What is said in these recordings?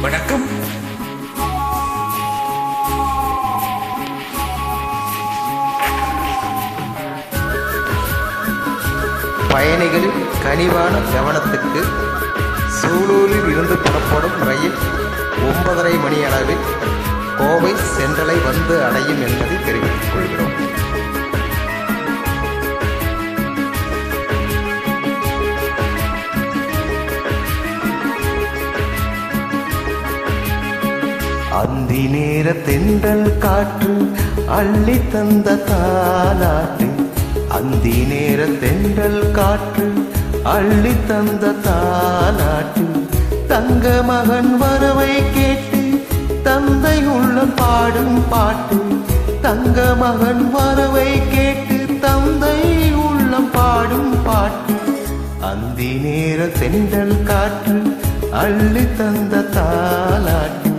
வணக்கம். பயணிகளின் கனிவான கவனத்துக்கு சூலூரில் இருந்து புறப்படும் ரயில் 9:30 மணி அளவில் கோவை சென்ட்ரலை வந்து அடையும் என்பதை தெரிவித்துக் கொள்கிறோம். அந்தி நேர தென்றல் காற்று அள்ளி தந்த தாலாட்டு, அந்தி நேர தென்றல் காற்று அள்ளி தந்த தாலாட்டு, தங்க மகன் வரவை கேட்டு தந்தை உள்ளம் பாடும் பாட்டு, தங்க மகன் வரவை கேட்டு தந்தை உள்ளம் பாடும் பாட்டு, அந்தி நேர தென்றல் காற்று அள்ளி தந்த தாலாட்டு,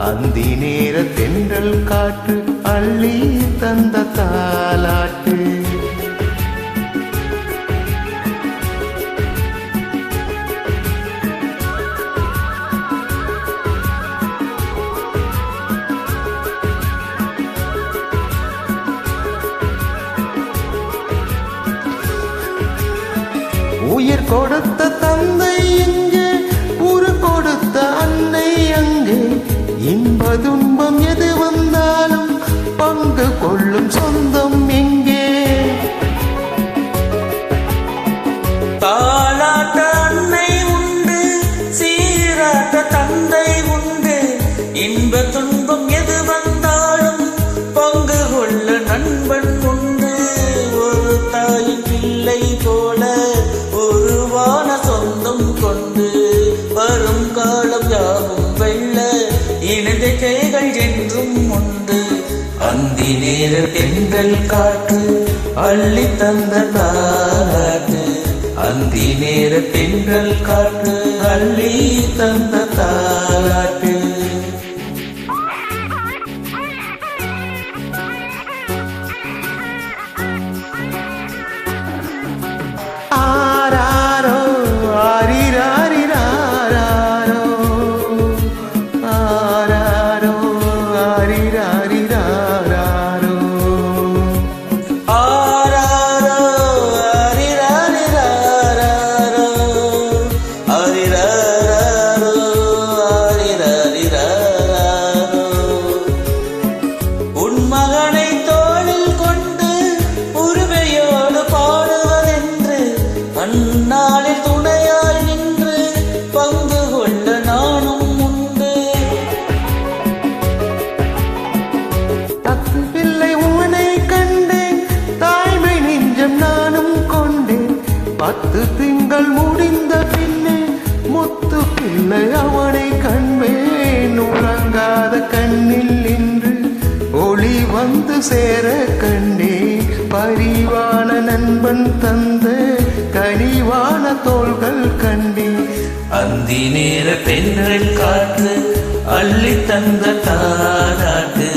அந்தி நேர தென்றல் காற்று அள்ளி தந்த தாலாட்டு. உயிர் கொடுத்த தந்தை எங்கே, உரு கொடுத்த அன்னை அங்கே, இன்ப துன்பம் எது வந்தாலும் பங்கு கொள்ளும் சொந்தம் எங்கே. தாலாட்ட அன்னை உண்டு, சீராட்ட தந்தை உண்டு, இன்ப துன்பம் எது வந்தாலும் பங்கு கொள்ள நண்பன் உண்டு. ஒரு தாயின் பிள்ளை போல ஒருவான சொந்தம் கொண்டு வரும் காலம் யாவும் வெள்ள இணைந்த கைகள் என்றும் உண்டு. அந்தி நேர தென்றல் காற்று அள்ளி தந்த தாலாட்டு, அந்தி நேர தென்றல் காற்று அள்ளி தந்த தாலாட்டு. ஆராரோ ஆரிராரிராரோ, ஆராரோ ஆரிராரிராரோ, ஆராரோ ஆரிராரிராரோ, ஆரிராரோ ஆரிராரிராரோ. உன் மகனை தோளில் கொண்டு உரிமையோடு பாடுவதென்று அந்நாளில் துணையாய் நின்று பங்கு கொள்ள நானும் உண்டு. தத்து பிள்ளை உன்னை கண்டேன், தாய்மை நெஞ்சம் நானும் கொண்டேன், 10 திங்கள் முடிந்த பின்னே முத்து பிள்ளை அவனை கண்மேன், உறங்காத கண்ணில் நின்று ஒளி வந்து சேர கண்டேன், பரிவான நண்பன் தந்த கனிவான தோள்கள் கண்டேன். அந்தி நேர தென்றல் காற்று அள்ளி தந்த தாலாட்டு,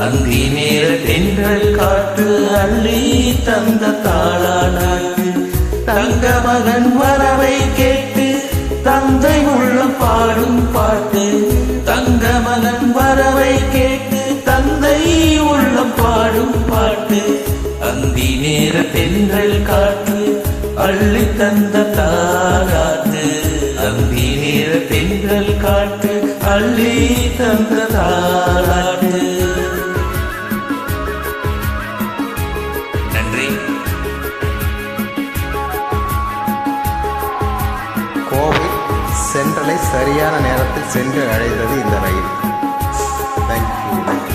அந்தி நேர தென்றல் காற்று அள்ளி தந்த தாலாட்டு, தங்க மகன் வரவை கேட்டு தந்தை உள்ளம் பாடும் பாட்டு, தங்க மகன் வரவை கேட்டு தந்தை உள்ளம் பாடும் பாட்டு, அந்தி நேர தென்றல் காற்று அள்ளி தந்த தாலாட்டு, அந்தி நேர தென்றல் காற்று அள்ளி தந்த தாலாட்டு. நன்றி. கோவை சென்ட்ரலை சரியான நேரத்தில் சென்று அடைந்தது இந்த ரயில். தேங்க்யூ.